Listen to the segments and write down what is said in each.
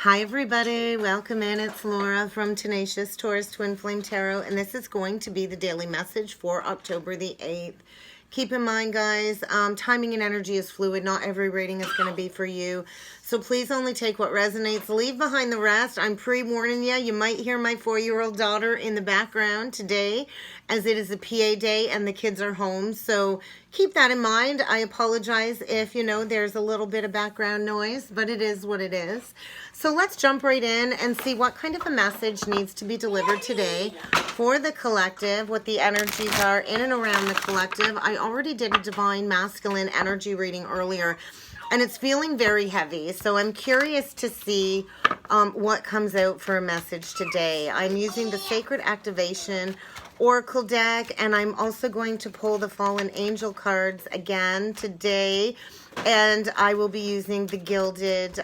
Hi everybody, welcome in. It's Laura from Tenacious Taurus Twin Flame Tarot, and this is going to be the daily message for October the 8th. Keep in mind, guys, timing and energy is fluid. Not every reading is going to be for you. So please only take what resonates. Leave behind the rest. I'm pre-warning you. You might hear my 4-year-old daughter in the background today, as it is a PA day and the kids are home. So keep that in mind. I apologize if, there's a little bit of background noise, but it is what it is. So let's jump right in and see what kind of a message needs to be delivered today for the collective, what the energies are in and around the collective. I already did a divine masculine energy reading earlier, and it's feeling very heavy. So I'm curious to see what comes out for a message today. I'm using the Sacred Activation Oracle deck, and I'm also going to pull the Fallen Angel cards again today, and I will be using the Gilded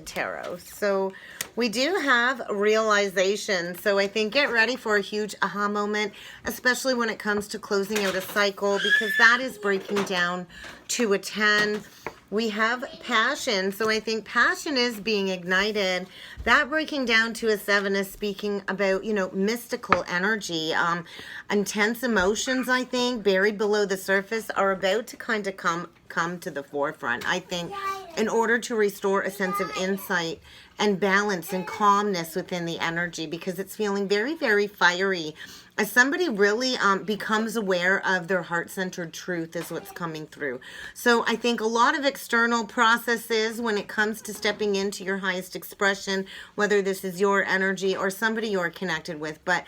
Tarot. So we do have realization. So I think get ready for a huge aha moment, especially when it comes to closing out a cycle, because that is breaking down to a 10. We have passion, so I think passion is being ignited. That breaking down to a 7 is speaking about, mystical energy. Intense emotions, I think, buried below the surface are about to kind of come to the forefront, I think, in order to restore a sense of insight and balance and calmness within the energy, because it's feeling very, very fiery. As somebody really becomes aware of their heart-centered truth is what's coming through. So I think a lot of external processes when it comes to stepping into your highest expression, whether this is your energy or somebody you're connected with, but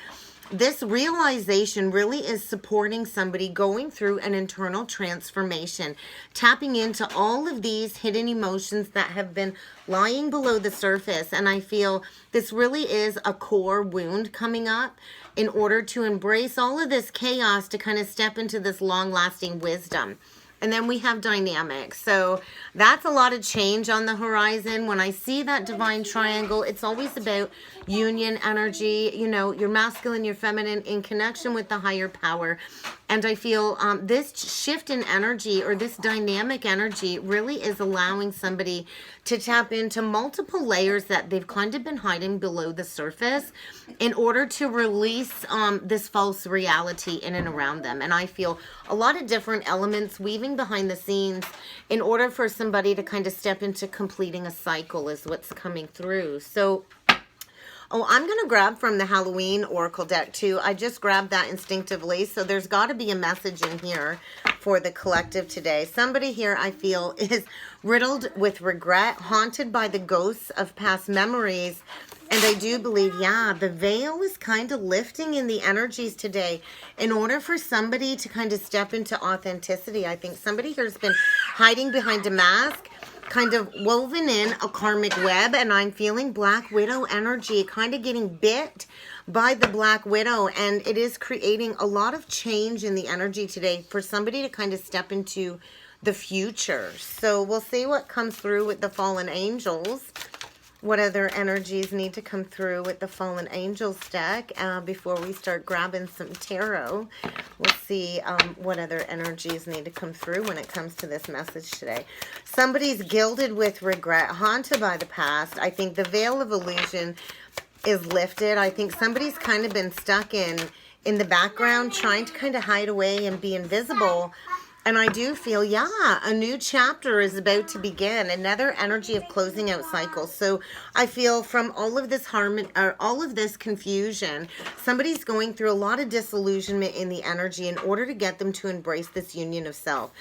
this realization really is supporting somebody going through an internal transformation, tapping into all of these hidden emotions that have been lying below the surface. And I feel this really is a core wound coming up in order to embrace all of this chaos to kind of step into this long-lasting wisdom. And then we have dynamics. So that's a lot of change on the horizon. When I see that divine triangle, it's always about union energy, your masculine, your feminine in connection with the higher power. And I feel this shift in energy, or this dynamic energy, really is allowing somebody to tap into multiple layers that they've kind of been hiding below the surface in order to release this false reality in and around them. And I feel a lot of different elements weaving behind the scenes in order for somebody to kind of step into completing a cycle is what's coming through. So I'm going to grab from the Halloween Oracle deck too. I just grabbed that instinctively. So there's got to be a message in here for the collective today. Somebody here, I feel, is riddled with regret, haunted by the ghosts of past memories. And I do believe, the veil is kind of lifting in the energies today in order for somebody to kind of step into authenticity. I think somebody here has been hiding behind a mask, kind of woven in a karmic web, and I'm feeling Black Widow energy, kind of getting bit by the Black Widow, and it is creating a lot of change in the energy today for somebody to kind of step into the future. So we'll see what comes through with the Fallen Angels. What other energies need to come through with the Fallen Angels deck before we start grabbing some tarot. We'll see what other energies need to come through when it comes to this message today. Somebody's gilded with regret, haunted by the past. I think the veil of illusion is lifted. I think somebody's kind of been stuck in the background, trying to kind of hide away and be invisible. And I do feel, a new chapter is about to begin, another energy of closing out cycles. So I feel from all of this all of this confusion, somebody's going through a lot of disillusionment in the energy in order to get them to embrace this union of self.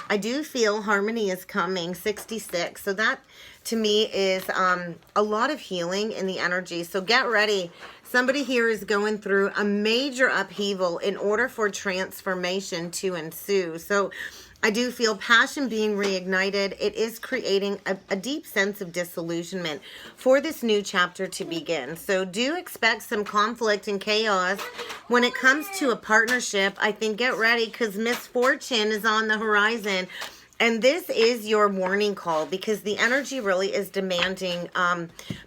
I do feel harmony is coming, 66. So that, to me, is a lot of healing in the energy. So get ready. Somebody here is going through a major upheaval in order for transformation to ensue. So I do feel passion being reignited. It is creating a deep sense of disillusionment for this new chapter to begin. So do expect some conflict and chaos when it comes to a partnership. I think get ready, because misfortune is on the horizon. And this is your warning call, because the energy really is demanding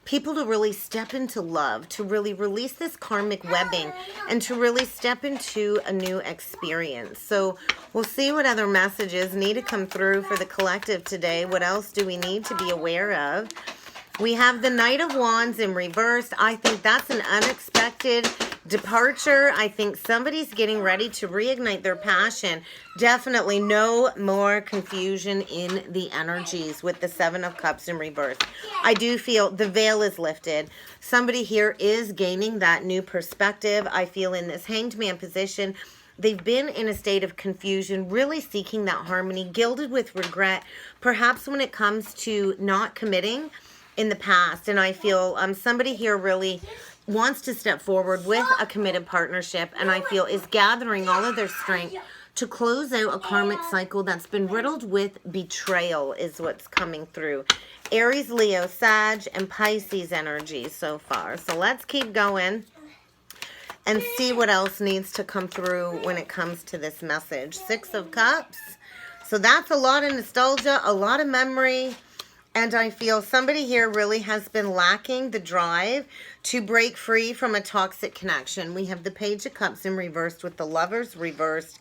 people to really step into love, to really release this karmic webbing, and to really step into a new experience. So we'll see what other messages need to come through for the collective today. What else do we need to be aware of? We have the Knight of Wands in reverse. I think that's an unexpected departure. I think somebody's getting ready to reignite their passion. Definitely no more confusion in the energies with the Seven of Cups in reverse. I do feel the veil is lifted. Somebody here is gaining that new perspective. I feel in this Hanged Man position, they've been in a state of confusion, really seeking that harmony, gilded with regret, perhaps when it comes to not committing in the past. And I feel somebody here really wants to step forward with a committed partnership, and I feel is gathering all of their strength to close out a karmic cycle that's been riddled with betrayal is what's coming through. Aries, Leo, Sag, and Pisces energy so far. So let's keep going and see what else needs to come through when it comes to this message. Six of Cups. So that's a lot of nostalgia, a lot of memory. And I feel somebody here really has been lacking the drive to break free from a toxic connection. We have the Page of Cups in reversed with the Lovers reversed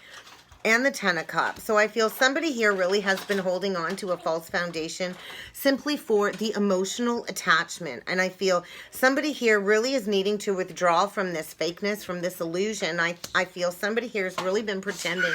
and the Ten of Cups. So I feel somebody here really has been holding on to a false foundation simply for the emotional attachment. And I feel somebody here really is needing to withdraw from this fakeness, from this illusion. I feel somebody here has really been pretending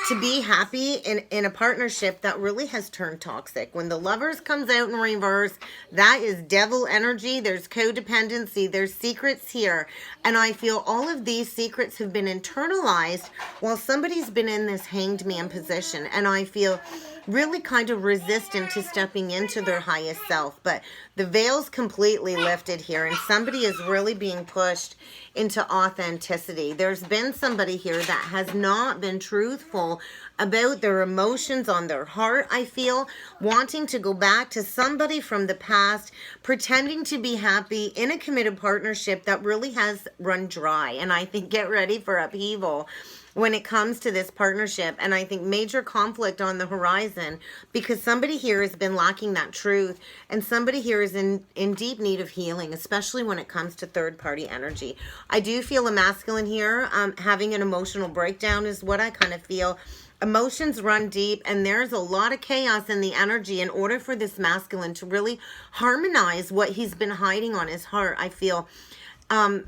to be happy in a partnership that really has turned toxic. When the Lovers comes out in reverse, that is devil energy. There's codependency. There's secrets here. And I feel all of these secrets have been internalized while somebody's been in this Hanged Man position. And I feel really kind of resistant to stepping into their highest self. But the veil's completely lifted here, and somebody is really being pushed into authenticity. There's been somebody here that has not been truthful about their emotions on their heart, I feel, wanting to go back to somebody from the past, pretending to be happy in a committed partnership that really has run dry. And I think get ready for upheaval when it comes to this partnership. And I think major conflict on the horizon, because somebody here has been lacking that truth, and somebody here is in deep need of healing, especially when it comes to third-party energy. I do feel a masculine here having an emotional breakdown is what I kind of feel. Emotions run deep, and there's a lot of chaos in the energy in order for this masculine to really harmonize what he's been hiding on his heart. I feel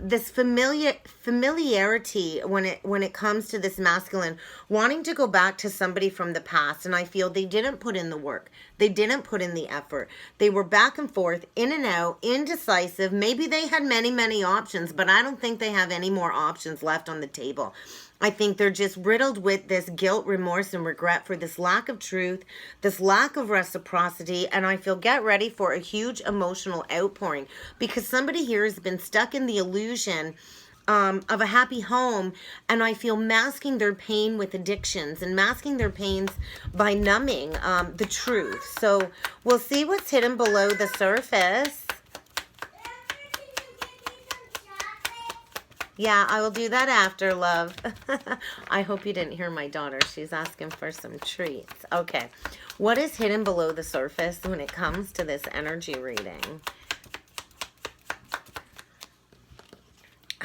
this familiarity when it comes to this masculine wanting to go back to somebody from the past. And I feel they didn't put in the work. They didn't put in the effort. They were back and forth, in and out, indecisive. Maybe they had many options, but I don't think they have any more options left on the table. I think they're just riddled with this guilt, remorse, and regret for this lack of truth, this lack of reciprocity. And I feel get ready for a huge emotional outpouring, because somebody here has been stuck in the illusion of a happy home, and I feel masking their pain with addictions and masking their pains by numbing the truth. So we'll see what's hidden below the surface. Yeah, I will do that after, love. I hope you didn't hear my daughter. She's asking for some treats. Okay. What is hidden below the surface when it comes to this energy reading?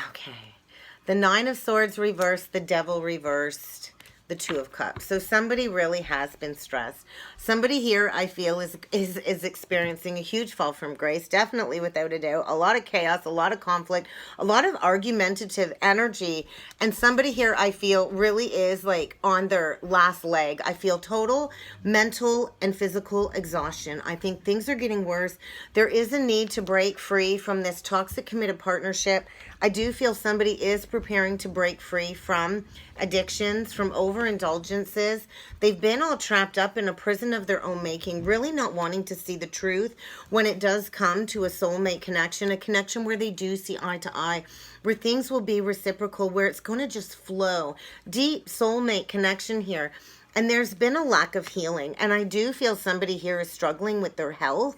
Okay. The Nine of Swords reversed, the Devil reversed, the Two of Cups. So somebody really has been stressed. Somebody here, I feel, is experiencing a huge fall from grace, definitely, without a doubt. A lot of chaos, a lot of conflict, a lot of argumentative energy. And somebody here, I feel, really is like on their last leg. I feel total mental and physical exhaustion. I think things are getting worse. There is a need to break free from this toxic committed partnership. I do feel somebody is preparing to break free from addictions, from overindulgences. They've been all trapped up in a prison of their own making, really not wanting to see the truth when it does come to a soulmate connection, a connection where they do see eye to eye, where things will be reciprocal, where it's going to just flow. Deep soulmate connection here. And there's been a lack of healing. And I do feel somebody here is struggling with their health.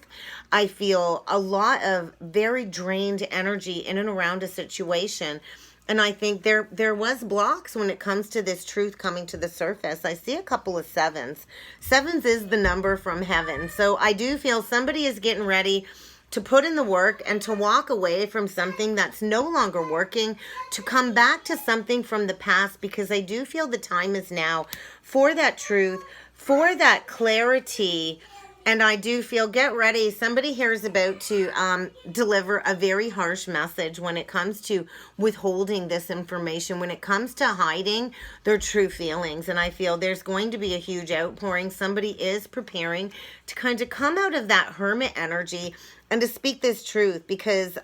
I feel a lot of very drained energy in and around a situation. And I think there was blocks when it comes to this truth coming to the surface. I see a couple of sevens. Sevens is the number from heaven. So I do feel somebody is getting ready to put in the work and to walk away from something that's no longer working, to come back to something from the past, because I do feel the time is now for that truth, for that clarity, And I do feel, get ready, somebody here is about to deliver a very harsh message when it comes to withholding this information, when it comes to hiding their true feelings. And I feel there's going to be a huge outpouring. Somebody is preparing to kind of come out of that hermit energy and to speak this truth, because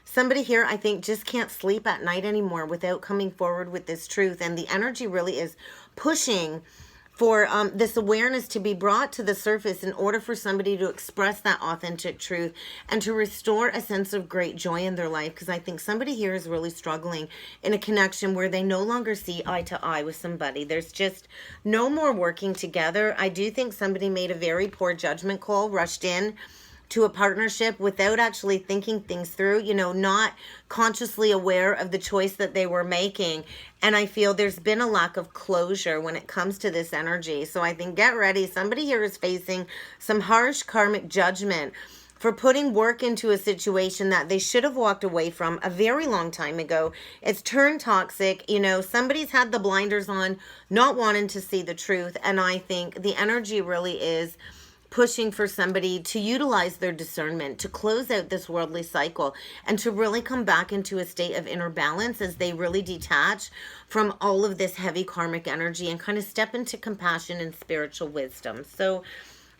somebody here, I think, just can't sleep at night anymore without coming forward with this truth. And the energy really is pushing for this awareness to be brought to the surface in order for somebody to express that authentic truth and to restore a sense of great joy in their life. Because I think somebody here is really struggling in a connection where they no longer see eye to eye with somebody. There's just no more working together. I do think somebody made a very poor judgment call, rushed in to a partnership without actually thinking things through, you know, not consciously aware of the choice that they were making. And I feel there's been a lack of closure when it comes to this energy. So I think, get ready. Somebody here is facing some harsh karmic judgment for putting work into a situation that they should have walked away from a very long time ago. It's turned toxic. You know, somebody's had the blinders on, not wanting to see the truth. And I think the energy really is pushing for somebody to utilize their discernment, to close out this worldly cycle, and to really come back into a state of inner balance as they really detach from all of this heavy karmic energy and kind of step into compassion and spiritual wisdom. So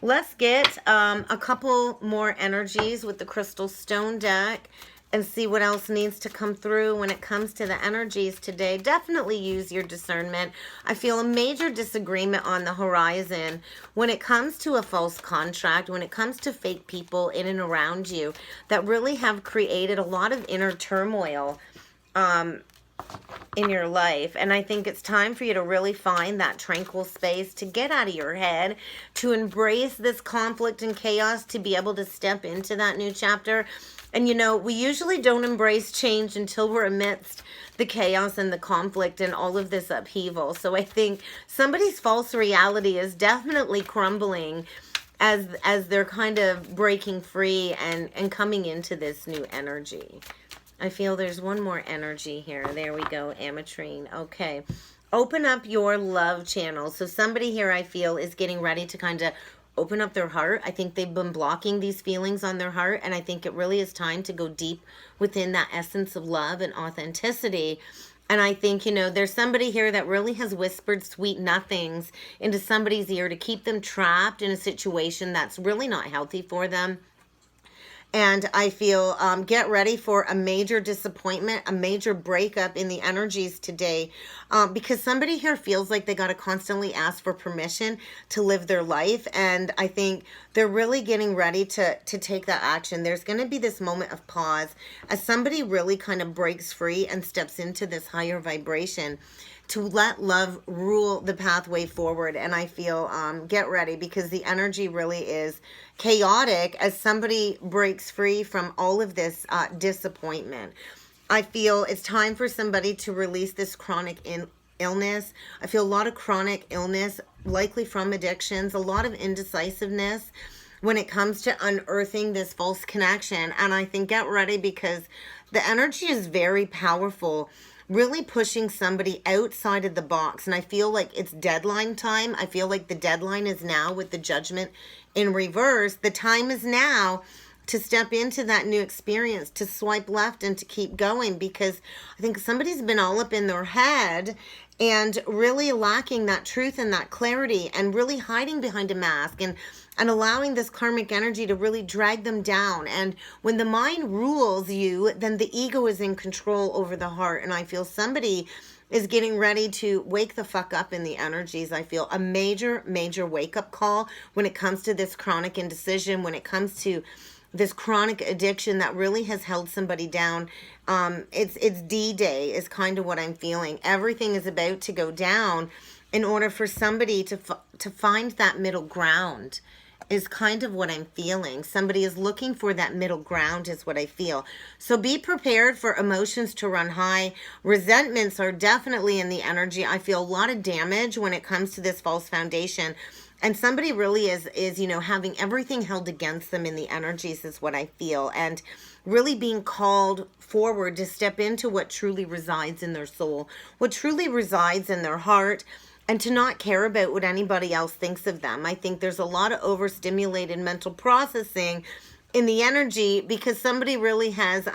let's get a couple more energies with the crystal stone deck and see what else needs to come through when it comes to the energies today. Definitely use your discernment. I feel a major disagreement on the horizon when it comes to a false contract, when it comes to fake people in and around you that really have created a lot of inner turmoil in your life. And I think it's time for you to really find that tranquil space, to get out of your head, to embrace this conflict and chaos, to be able to step into that new chapter. And you know, we usually don't embrace change until we're amidst the chaos and the conflict and all of this upheaval. So I think somebody's false reality is definitely crumbling as they're kind of breaking free and coming into this new energy. I feel there's one more energy here. There we go, ametrine. Okay. Open up your love channel. So somebody here, I feel, is getting ready to kind of open up their heart. I think they've been blocking these feelings on their heart, and I think it really is time to go deep within that essence of love and authenticity. And I think, you know, there's somebody here that really has whispered sweet nothings into somebody's ear to keep them trapped in a situation that's really not healthy for them. And I feel, get ready for a major disappointment, a major breakup in the energies today, because somebody here feels like they got to constantly ask for permission to live their life. And I think they're really getting ready to take that action. There's going to be this moment of pause as somebody really kind of breaks free and steps into this higher vibration to let love rule the pathway forward. And I feel, get ready, because the energy really is chaotic as somebody breaks free from all of this disappointment. I feel it's time for somebody to release this chronic illness. I feel a lot of chronic illness, likely from addictions, a lot of indecisiveness when it comes to unearthing this false connection. And I think, get ready, because the energy is very powerful, really pushing somebody outside of the box. And I feel like it's deadline time. I feel like the deadline is now with the Judgment in reverse. The time is now to step into that new experience, to swipe left and to keep going, because I think somebody's been all up in their head and really lacking that truth and that clarity and really hiding behind a mask and allowing this karmic energy to really drag them down. And when the mind rules you, then the ego is in control over the heart. And I feel somebody is getting ready to wake the fuck up in the energies. I feel a major, major wake-up call when it comes to this chronic indecision, when it comes to this chronic addiction that really has held somebody down. It's D-Day is kind of what I'm feeling. Everything is about to go down in order for somebody to find that middle ground is kind of what I'm feeling. Somebody is looking for that middle ground is what I feel. So be prepared for emotions to run high. Resentments are definitely in the energy. I feel a lot of damage when it comes to this false foundation. And somebody really is, you know, having everything held against them in the energies is what I feel. And really being called forward to step into what truly resides in their soul, what truly resides in their heart, and to not care about what anybody else thinks of them. I think there's a lot of overstimulated mental processing in the energy because somebody really has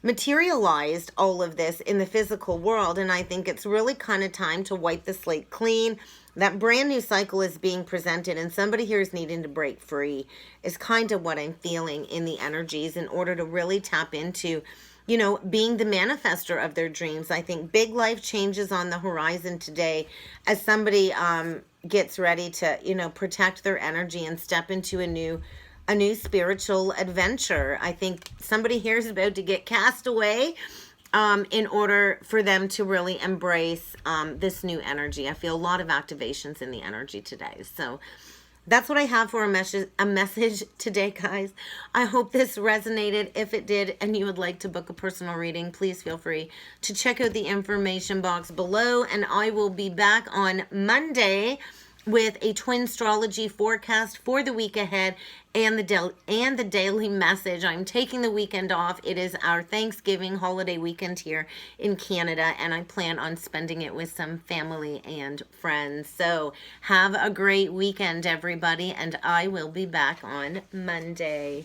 materialized all of this in the physical world. And I think it's really kind of time to wipe the slate clean. That brand new cycle is being presented, and somebody here is needing to break free, is kind of what I'm feeling in the energies in order to really tap into, you know, being the manifester of their dreams. I think big life changes on the horizon today as somebody gets ready to, you know, protect their energy and step into a new spiritual adventure. I think somebody here is about to get cast away in order for them to really embrace this new energy. I feel a lot of activations in the energy today. So that's what I have for a message today, guys. I hope this resonated. If it did and you would like to book a personal reading, please feel free to check out the information box below. And I will be back on Monday with a twin astrology forecast for the week ahead and the daily message. I'm taking the weekend off. It is our Thanksgiving holiday weekend here in Canada, and I plan on spending it with some family and friends. So have a great weekend, everybody, and I will be back on Monday.